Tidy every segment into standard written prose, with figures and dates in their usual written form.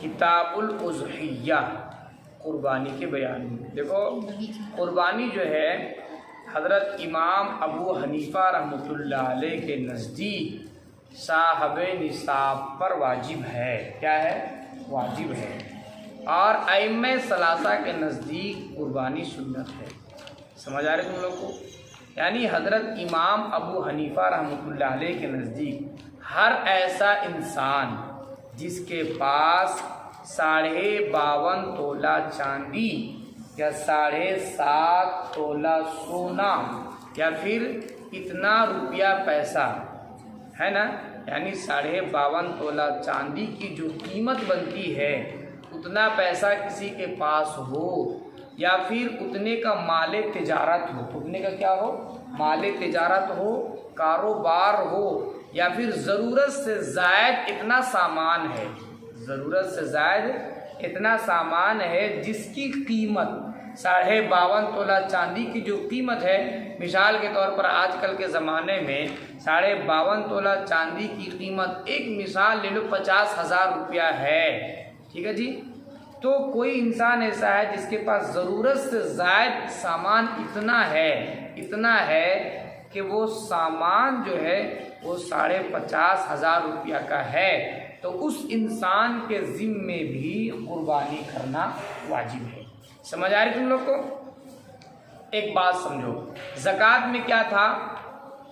کتاب الاضحیہ قربانی کے بیان میں دیکھو، قربانی جو ہے حضرت امام ابو حنیفہ رحمۃ اللہ علیہ کے نزدیک صاحب نصاب پر واجب ہے۔ کیا ہے؟ واجب ہے۔ اور ائمہ ثلاثہ کے نزدیک قربانی سنت ہے۔ سمجھ آ رہے تم لوگ کو؟ یعنی حضرت امام ابو حنیفہ رحمۃ اللہ علیہ کے نزدیک ہر ایسا انسان جس کے پاس 52.5 تولہ چاندی یا 7.5 تولہ سونا یا پھر اتنا روپیہ پیسہ ہے نا، یعنی 52.5 تولہ چاندی کی جو قیمت بنتی ہے اتنا پیسہ کسی کے پاس ہو، یا پھر اتنے کا مال تجارت ہو، اتنے کا کیا ہو؟ مال تجارت ہو، کاروبار ہو، یا پھر ضرورت سے زائد اتنا سامان ہے، ضرورت سے زائد اتنا سامان ہے جس کی قیمت 52.5 تولہ چاندی کی جو قیمت ہے، مثال کے طور پر آج کل کے زمانے میں 52.5 تولہ چاندی کی قیمت ایک مثال لے لو 50,000 روپیہ ہے، ٹھیک ہے جی؟ تو کوئی انسان ایسا ہے جس کے پاس ضرورت سے زائد سامان اتنا ہے کہ وہ سامان جو ہے وہ 50,500 روپیہ کا ہے، تو اس انسان کے ذمے بھی قربانی کرنا واجب ہے۔ سمجھ آ رہی تم لوگ کو؟ ایک بات سمجھو، زکوٰۃ میں کیا تھا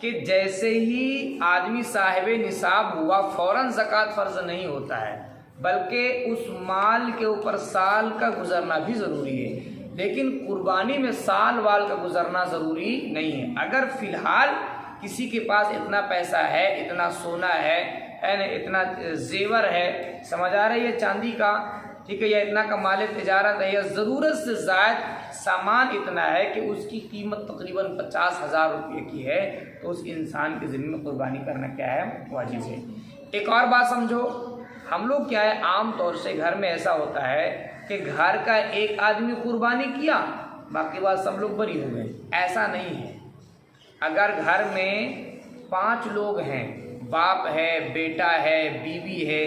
کہ جیسے ہی آدمی صاحب نصاب ہوا فوراً زکوٰۃ فرض نہیں ہوتا ہے، بلکہ اس مال کے اوپر سال کا گزرنا بھی ضروری ہے، لیکن قربانی میں سال وال کا گزرنا ضروری نہیں ہے۔ اگر فی الحال کسی کے پاس اتنا پیسہ ہے، اتنا سونا ہے نا، اتنا زیور ہے، سمجھ آ رہی ہے، چاندی کا، ٹھیک ہے، یا اتنا کا مال تجارت ہے، یا ضرورت سے زائد سامان اتنا ہے کہ اس کی قیمت تقریباً 50,000 روپے کی ہے، تو اس انسان کے ذمہ میں قربانی کرنا کیا ہے؟ واجب ہے۔ ایک اور بات سمجھو، ہم لوگ کیا ہے عام طور سے گھر میں ایسا ہوتا ہے کہ گھر کا ایک آدمی قربانی کیا، باقی بات سب لوگ بری ہو گئے۔ ایسا نہیں ہے۔ اگر گھر میں 5 لوگ ہیں، باپ ہے، بیٹا ہے، بیوی ہے،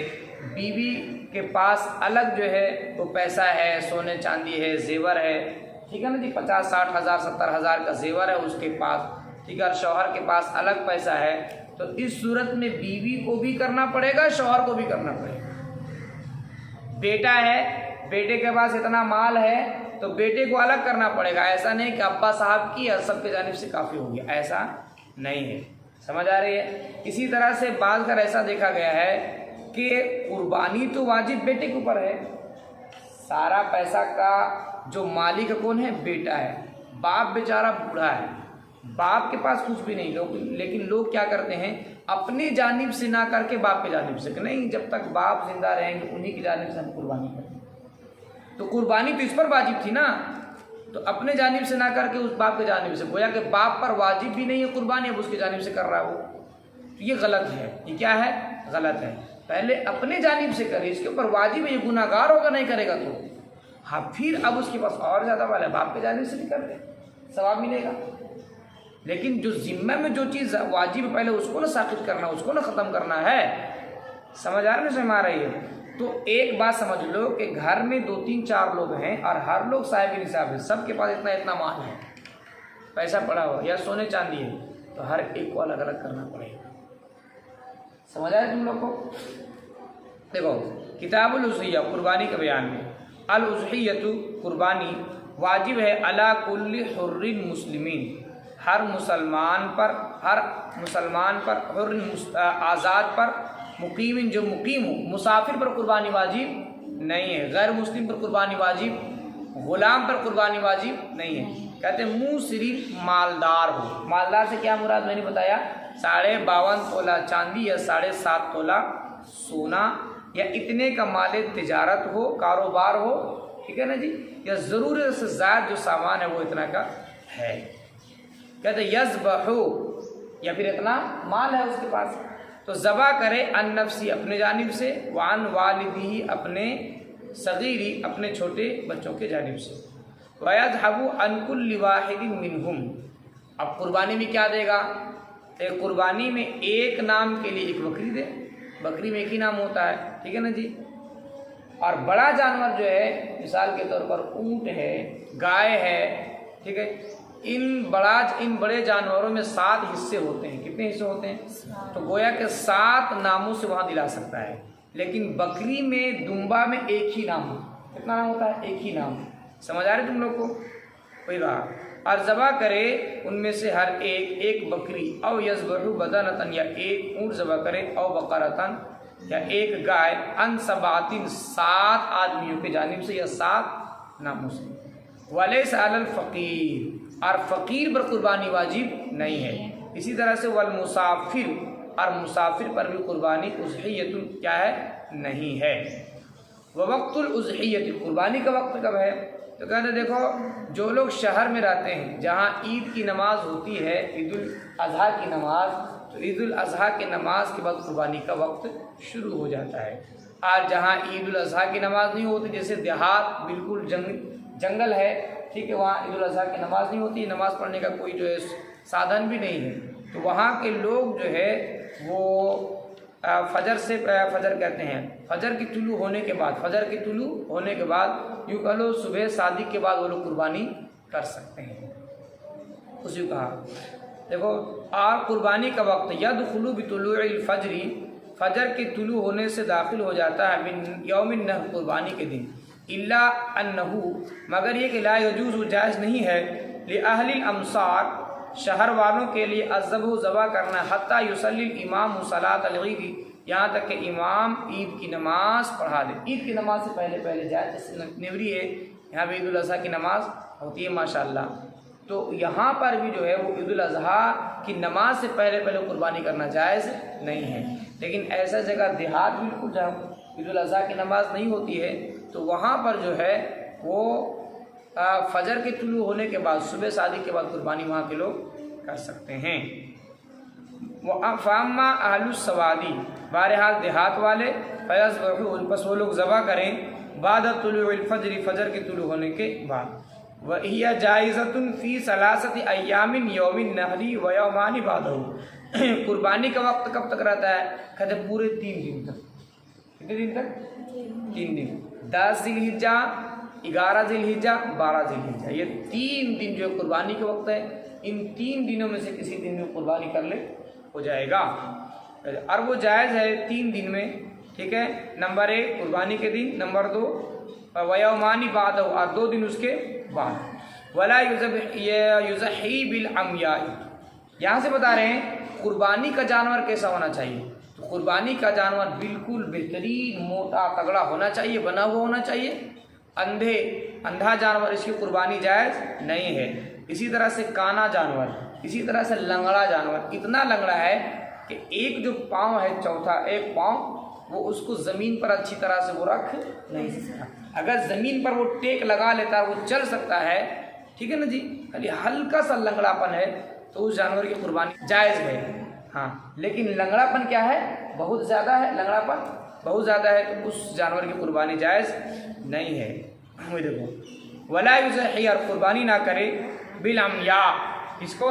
بیوی کے پاس الگ جو ہے وہ پیسہ ہے، سونے چاندی ہے، زیور ہے، ٹھیک ہے نا جی، 50,000 60,000 70,000 کا زیور ہے اس کے پاس، ٹھیک ہے، اور شوہر کے پاس الگ پیسہ ہے، تو اس صورت میں بیوی کو بھی کرنا پڑے گا، شوہر کو بھی کرنا پڑے گا۔ بیٹا ہے، بیٹے کے پاس اتنا مال ہے تو بیٹے کو الگ کرنا پڑے گا، ایسا نہیں کہ ابا صاحب کی اور سب کی جانب سے کافی ہو گیا، ایسا نہیں ہے۔ سمجھ آ رہی ہے؟ اسی طرح سے بعض گھر ایسا دیکھا گیا ہے کہ قربانی تو واجب بیٹے کے اوپر ہے، سارا پیسہ کا جو مالک کون ہے؟ بیٹا ہے، باپ بیچارہ بوڑھا ہے، باپ کے پاس کچھ بھی نہیں، لیکن لوگ کیا کرتے ہیں اپنی جانب سے نہ کر کے باپ کی جانب سے، کہ نہیں جب تک باپ زندہ رہیں گے انہی کی جانب سے ہم قربانی کریں گے، تو قربانی تو اس پر واجب تھی نا، تو اپنے جانب سے نہ کر کے اس باپ کی جانب سے، گویا کہ باپ پر واجب بھی نہیں ہے قربانی، اب اس کی جانب سے کر رہا ہو، تو یہ غلط ہے۔ یہ کیا ہے؟ غلط ہے۔ پہلے اپنے جانب سے کرے، اس کے اوپر واجب ہے، یہ گناہ گار ہوگا نہیں کرے گا تو، ہاں پھر اب اس کے پاس اور زیادہ والا ہے، باپ کی جانب سے بھی کر دے، ثواب ملے گا۔ لیکن جو ذمہ میں جو چیز واجب ہے پہلے اس کو نہ ساقط کرنا، اس کو نہ ختم کرنا ہے۔ سمجھ آ رہی ہے؟ سمجھ آ رہی ہے؟ تو ایک بات سمجھ لو کہ گھر میں 2 3 4 لوگ ہیں اور ہر لوگ صاحب نصاب ہے، سب کے پاس اتنا مال ہے، پیسہ پڑا ہوا یا سونے چاندی ہے، تو ہر ایک کو الگ الگ کرنا پڑے گا۔ سمجھ آئے تم لوگ کو؟ دیکھو کتاب الاضحیہ قربانی کے بیان میں، الاضحیۃ قربانی واجب ہے علی کل حر مسلمین، ہر مسلمان پر حر آزاد پر، مقیم جو مقیم ہو، مسافر پر قربانی واجب نہیں ہے، غیر مسلم پر قربانی واجب، غلام پر قربانی واجب نہیں ہے۔ کہتے ہیں منہ صرف مالدار ہو، مالدار سے کیا مراد میں نے بتایا، 52.5 تولہ چاندی یا 7.5 تولہ سونا یا اتنے کا مال تجارت ہو، کاروبار ہو، ٹھیک ہے نا جی، یا ضرورت سے زائد جو سامان ہے وہ اتنا کا ہے۔ کہتے ہیں یذبح، یا پھر اتنا مال ہے اس کے پاس تو ذبح کرے عن نفسی اپنے جانب سے، وعن والدی اپنے صغیری اپنے چھوٹے بچوں کے جانب سے، وَيَذْهَبُ عَنْ كُلِّ وَاحِدٍ مِّنْهُمْ۔ اب قربانی میں کیا دے گا؟ قربانی میں ایک نام کے لیے ایک بکری دے، بکری میں ایک ہی نام ہوتا ہے، ٹھیک ہے نا جی۔ اور بڑا جانور جو ہے مثال کے طور پر اونٹ ہے، گائے ہے، ٹھیک ہے، ان بڑے جانوروں میں 7 حصے ہوتے ہیں۔ کتنے حصے ہوتے ہیں؟ تو گویا کہ 7 ناموں سے وہاں دلا سکتا ہے، لیکن بکری میں، دمبا میں ایک ہی نام ہوتا ہے۔ کتنا نام ہوتا ہے؟ ایک ہی نام۔ سمجھ آ رہے تم لوگ کو؟ وہی رہا۔ اور ذبح کرے ان میں سے ہر ایک بکری، او یذبحوا بدنۃ، یا ایک اونٹ ذبح کرے، او بقرۃ، یا ایک گائے، ان 7 7 آدمیوں کی جانب سے یا 7 ناموں سے۔ ولیس علی الفقیر، اور فقیر پر قربانی واجب نہیں ہے۔ اسی طرح سے والمسافر، اور مسافر پر بھی قربانی اضحیۃ کیا ہے؟ نہیں ہے۔ ووقت الاضحیۃ، قربانی کا وقت کب ہے؟ تو کہتے ہیں دیکھو جو لوگ شہر میں رہتے ہیں جہاں عید کی نماز ہوتی ہے، عید الاضحیٰ کی نماز، تو عید الاضحیٰ کی نماز کے بعد قربانی کا وقت شروع ہو جاتا ہے۔ اور جہاں عید الاضحیٰ کی نماز نہیں ہوتی، جیسے دیہات بالکل جنگل ہے، ٹھیک ہے، وہاں عید الاضحیٰ کی نماز نہیں ہوتی، نماز پڑھنے کا کوئی جو ہے سادھن بھی نہیں ہے، تو وہاں کے لوگ جو ہے وہ فجر کہتے ہیں، فجر کی طلوع ہونے کے بعد یوں کہہ لو صبح صادق کے بعد وہ لوگ قربانی کر سکتے ہیں۔ اسی کہا دیکھو، اور قربانی کا وقت یدخل بطلوع الفجر، فجر کے طلوع ہونے سے داخل ہو جاتا ہے، من یوم النحر، قربانی کے دن، الا انہ، مگر یہ کہ لا یجوز، جائز نہیں ہے، لأہل الامصار، شہر والوں کے لیے، الذبح، ذبح کرنا، حتی یصلی الامام صلاۃ العید، یہاں تک کہ امام عید کی نماز پڑھا دے۔ عید کی نماز سے پہلے جائز، جیسے نیوری ہے یہاں بھی عید الاضحیٰ کی نماز ہوتی ہے ماشاءاللہ، تو یہاں پر بھی جو ہے وہ عید الاضحیٰ کی نماز سے پہلے قربانی کرنا جائز نہیں ہے۔ لیکن ایسا جگہ دیہات بالکل جہاں عید الاضحیٰ کی نماز نہیں ہوتی ہے، تو وہاں پر جو ہے وہ فجر کے طلوع ہونے کے بعد، صبح صادق کے بعد قربانی وہاں کے لوگ کر سکتے ہیں۔ فاما اہل السوادی، بہرحال دیہات والے، فیذبحون، پس وہ لوگ ذبح کریں، بعد طلوع الفجر، فجر کے طلوع ہونے کے بعد، وہی جائزۃ فی 3 ایام، یوم النحر و یومان بعدہ، قربانی کا وقت کب تک رہتا ہے؟ کہتے پورے 3 دن تک۔ کتنے دن تک؟ 3 دن، 10 ذی الحجہ، 11 ذی الحجہ، 12 ذی الحجہ، یہ 3 دن جو قربانی کے وقت ہے، ان 3 دنوں میں سے کسی دن میں قربانی کر لے ہو جائے گا، اور وہ جائز ہے 3 دن میں، ٹھیک ہے۔ نمبر 1 قربانی کے دن، نمبر 2 ویومان بعدہ، اور 2 دن اس کے بعد۔ ولا یضحی بالعمیاء، یہاں سے بتا رہے ہیں قربانی کا جانور کیسا ہونا چاہیے، تو قربانی کا جانور بالکل بہترین، موٹا تگڑا ہونا چاہیے، بنا ہوا ہونا چاہیے۔ اندھا جانور اس کی قربانی جائز نہیں ہے۔ اسی طرح سے کانا جانور، اسی طرح سے لنگڑا جانور، اتنا لنگڑا ہے کہ ایک جو پاؤں ہے، چوتھا ایک پاؤں، وہ اس کو زمین پر اچھی طرح سے وہ رکھ نہیں سکتا۔ اگر زمین پر وہ ٹیک لگا لیتا ہے، وہ چل سکتا ہے، ٹھیک ہے نا جی، خالی ہلکا سا لنگڑا پن ہے، تو اس جانور کی قربانی جائز ہے۔ ہاں، لیکن لنگڑا پن کیا ہے؟ بہت زیادہ ہے، لنگڑا پن بہت زیادہ ہے، تو اس جانور کی قربانی جائز نہیں ہے۔ وہی دیکھو، ولا یضحی، اور قربانی نہ کرے، بالعمیاء، اس کو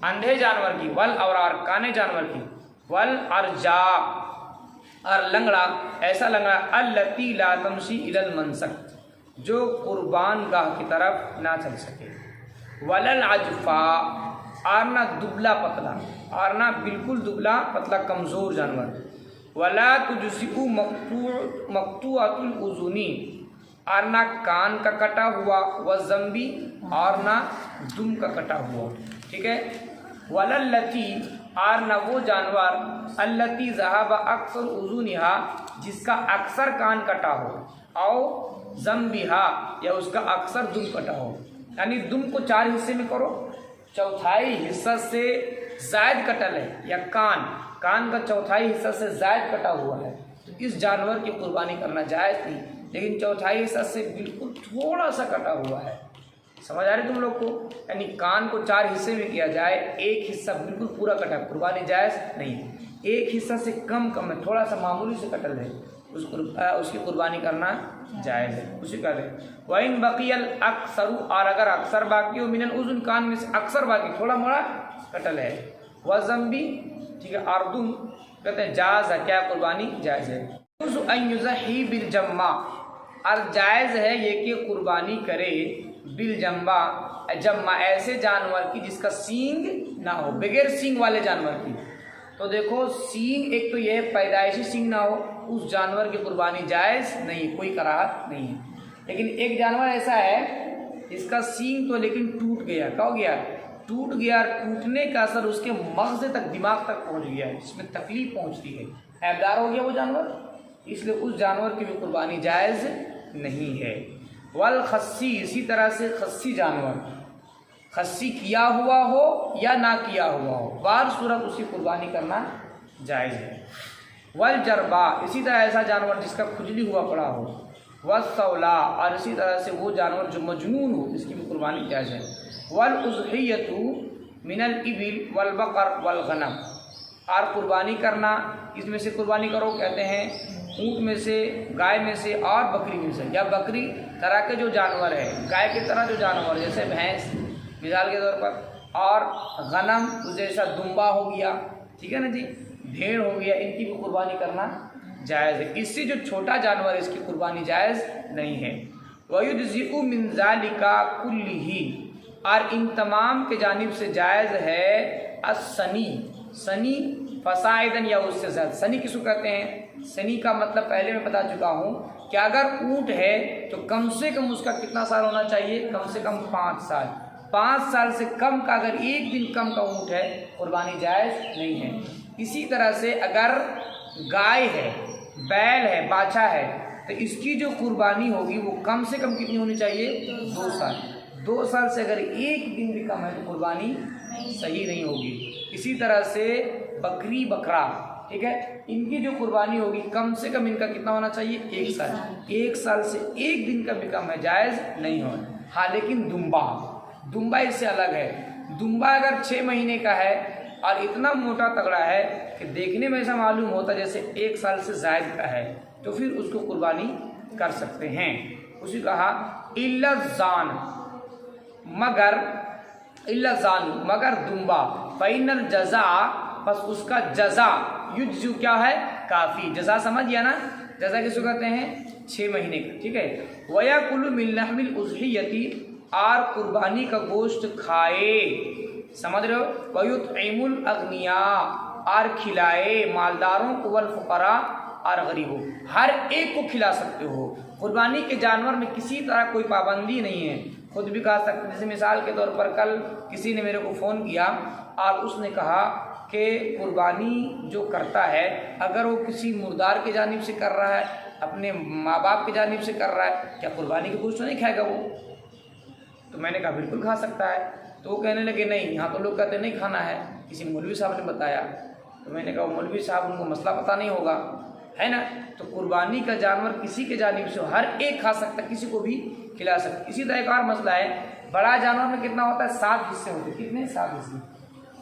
اندھے جانور کی، والاورار، کانے جانور کی، والارجاء، اور لنگڑا، ایسا لنگڑا، التی لا تمشی الی المنسک، جو قربان گاہ کی طرف نہ چل سکے، وللعجفاء، اور نہ دبلا پتلا، اور نہ بالکل دبلا پتلا کمزور جانور، ولا تجزئ مقطوعۃ الاذن، اور نہ کان کا کٹا ہوا، والذنبی، اور نہ دم کا کٹا ہوا، ٹھیک ہے، وللتی، اور نہ وہ جانور، التی ذهب اکثر اذنها، جس کا اکثر کان کٹا ہو، او ذنبها، یا اس کا اکثر دم کٹا ہو، یعنی دم کو 4 حصے میں کرو، چوتھائی حصہ سے زائد کٹل ہے، یا کان کا چوتھائی حصہ سے زائد کٹا ہوا ہے، تو اس جانور کی قربانی کرنا جائز نہیں۔ لیکن چوتھائی حصہ سے بالکل تھوڑا سا کٹا ہوا ہے، سمجھ آ رہی تم لوگ کو؟ یعنی کان کو 4 حصے میں کیا جائے، ایک حصہ بالکل پورا کٹا، قربانی جائز نہیں ہے۔ ایک حصہ سے کم ہے، تھوڑا سا معمولی سے کٹل ہے، اس کی قربانی کرنا جائز ہے۔ اسی کا ہے وَإِن بَقِيَ الْأَكْثَرُ، اور اگر اکثر باقی ہو، من الأذن، کان میں سے اکثر باقی، تھوڑا موڑا کٹل ہے، وَالذَّنبِ، ٹھیک ہے، اور دم، کہتے ہیں جاز ہے، کیا قربانی جائز ہے۔ ان یضحی بالجمع، اور جائز ہے یہ کہ قربانی کرے بالجمع، جمع ایسے جانور کی جس کا سینگ نہ ہو، بغیر سینگ والے جانور کی۔ تو دیکھو سینگ ایک تو یہ پیدائشی سینگ نہ ہو، اس جانور کی قربانی جائز نہیں، کوئی کراہت نہیں ہے۔ لیکن ایک جانور ایسا ہے اس کا سینگ تو لیکن ٹوٹ گیا، کیا ہو گیا؟ ٹوٹ گیا، ٹوٹنے کا اثر اس کے مغز تک، دماغ تک پہنچ گیا ہے، جس میں تکلیف پہنچتی ہے، عیبدار ہو گیا وہ جانور، اس لیے اس جانور کی بھی قربانی جائز نہیں ہے۔ والخصی، اسی طرح سے خصی جانور، خصی کیا ہوا ہو یا نہ کیا ہوا ہو، بار صورت اس کی قربانی کرنا جائز ہے۔ والجربا، اسی طرح ایسا جانور جس کا کھجلی ہوا پڑا ہو۔ والصولا، اور اسی طرح سے وہ جانور جو مجنون ہو، اس کی بھی قربانی جائز ہے۔ والاضحیۃ من الابل والبقر والغنم، اور قربانی کرنا، اس میں سے قربانی کرو کہتے ہیں اونٹ میں سے، گائے میں سے اور بکری میں سے، یا بکری طرح کے جو جانور ہے، گائے کی طرح جو جانور جیسے بھینس مثال کے طور پر، اور غنم جیسا دمبا ہو گیا، ٹھیک ہے نا جی، بھیڑ ہو گیا، ان کی بھی قربانی کرنا جائز ہے۔ اس سے جو چھوٹا جانور ہے اس کی قربانی جائز نہیں ہے۔ وَيُجْزِئُ مِنْ ذَلِكَ كُلِّهِ، اور ان تمام کے جانب سے جائز ہے السنی، سنی فصاعداً، یا اس سے زیادہ۔ سنی کس کو کہتے ہیں؟ سنی کا مطلب پہلے میں بتا چکا ہوں کہ اگر اونٹ ہے تو کم سے کم اس کا کتنا سال ہونا چاہیے؟ کم سے کم 5 سال۔ 5 سال سے کم کا اگر ایک دن کم کا اونٹ ہے قربانی جائز نہیں ہے۔ اسی طرح سے اگر گائے ہے، بیل ہے، باچھا ہے، تو اس کی جو قربانی ہوگی وہ کم سے کم کتنی ہونی چاہیے؟ 2 سال۔ 2 سال سے اگر ایک دن بھی کم ہے تو قربانی صحیح نہیں ہوگی۔ اسی طرح سے بکری، بکرا، ٹھیک ہے، ان کی جو قربانی ہوگی کم سے کم ان کا کتنا ہونا چاہیے؟ 1 سال۔ 1 سال سے ایک دن کا بھی کم ہے جائز نہیں ہوگا۔ ہاں لیکن دمبا اس سے الگ ہے۔ دمبا اگر 6 مہینے کا ہے اور اتنا موٹا تگڑا ہے کہ دیکھنے میں ایسا معلوم ہوتا جیسے 1 سال سے زائد کا ہے، تو پھر اس کو قربانی کر سکتے ہیں۔ اسی کہا الا الزان، مگر دمبا، فإن الجزاء، بس اس کا جزا، یجزو کیا ہے؟ کافی۔ جزا سمجھ گیا نا؟ جزا کس کو کہتے ہیں؟ 6 مہینے کا، ٹھیک ہے۔ وَيَأْكُلُ مِن لَحْمِ الْأُضْحِيَّةِ، اور قربانی کا گوشت کھائے، سمجھ رہے ہو؟ وَيُطْعِمُ الْأَغْنِيَاءَ، اور کھلائے مالداروں کو، والفقراء، اور غریبوں، ہر ایک کو کھلا سکتے ہو۔ قربانی کے جانور میں کسی طرح کوئی پابندی نہیں ہے، خود بھی کھا سکتے۔ جیسے مثال کے طور پر کل کسی نے میرے کو فون کیا اور اس نے کہا کہ قربانی جو کرتا ہے اگر وہ کسی مردار کی جانب سے کر رہا ہے، اپنے ماں باپ کی جانب سے کر رہا ہے، کیا قربانی کا گوشت تو نہیں کھائے گا وہ؟ تو میں نے کہا بالکل کھا سکتا ہے۔ تو وہ کہنے لگے نہیں، یہاں تو لوگ کہتے نہیں کھانا ہے، کسی مولوی صاحب نے بتایا۔ تو میں نے کہا مولوی صاحب ان کو مسئلہ پتہ نہیں ہوگا، ہے نا؟ تو قربانی کا جانور کسی کے جانب سے ہر ایک کھا سکتا ہے، کسی کو بھی کھلا سکتا ہے۔ اسی طرح ایک اور مسئلہ ہے، بڑا جانور میں کتنا ہوتا ہے؟ 7 حصے ہوتے ہیں۔ کتنے؟ 7 حصے۔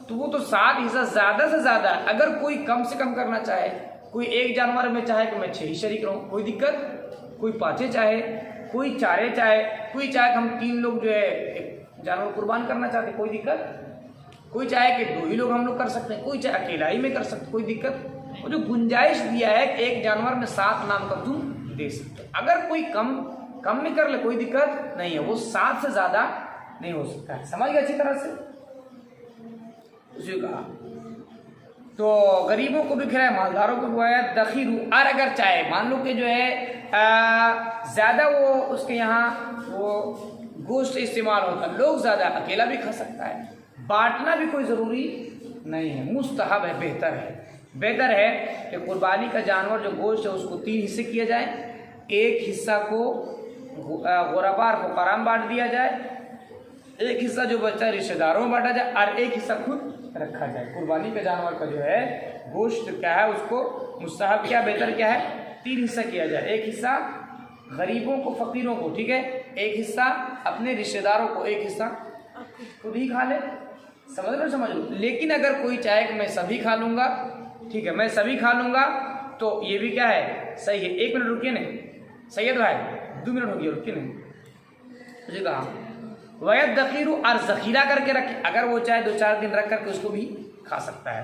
تو وہ تو 7 حصہ زیادہ سے زیادہ ہے۔ اگر کوئی کم سے کم کرنا چاہے، کوئی ایک جانور میں چاہے کہ میں 6 ہی شریک رہوں، کوئی دقت؟ کوئی 5 چاہے، کوئی 4 چاہے، کوئی چاہے کہ ہم 3 لوگ جو ہے ایک جانور قربان کرنا چاہتے، کوئی دقت؟ کوئی چاہے کہ 2 ہی لوگ ہم لوگ کر سکتے ہیں، کوئی چاہے اکیلا ہی میں کر سکتے، کوئی دقت؟ وہ جو گنجائش دیا ہے کہ ایک جانور میں 7 نام کا تم دے سکتے۔ اگر کوئی کم نہیں کر لے کوئی دقت نہیں ہے، وہ 7 سے زیادہ نہیں ہو سکتا ہے۔ سمجھ گئے اچھی طرح سے؟ اسی کہا تو غریبوں کو بھی کھلائے، مالداروں کو بھی ہے، دخیرو، اور اگر چاہے مان لو کہ جو ہے زیادہ وہ اس کے یہاں وہ گوشت استعمال ہوتا ہے، لوگ زیادہ، اکیلا بھی کھا سکتا ہے، بانٹنا بھی کوئی ضروری نہیں ہے، مستحب ہے، بہتر ہے کہ قربانی کا جانور جو گوشت ہے اس کو 3 حصے کیا جائے، ایک حصہ کو غربا اور فقراء میں بانٹ دیا جائے، ایک حصہ جو بچہ رشتہ داروں میں بانٹا جائے، اور ایک حصہ خود رکھا جائے۔ قربانی کے جانور کا جو ہے گوشت کیا ہے، اس کو مستحب کیا، بہتر کیا ہے، 3 حصہ کیا جائے، ایک حصہ غریبوں کو، فقیروں کو، ٹھیک ہے، ایک حصہ اپنے رشتہ داروں کو، ایک حصہ خود ہی کھا لے۔ سمجھ لو۔ لیکن اگر کوئی چاہے کہ میں سبھی کھا لوں گا، ٹھیک ہے، میں سبھی کھا لوں گا، تو یہ بھی کیا ہے، صحیح ہے۔ 1 منٹ رکیے نہیں، سید بھائی 2 منٹ ہو گیا، رکیے نہیں، مجھے کہا وَيَدَّخِرُ، اور ذخیرہ کر کے رکھے، اگر وہ چاہے 2-4 دن رکھ کر کے اس کو بھی کھا سکتا ہے۔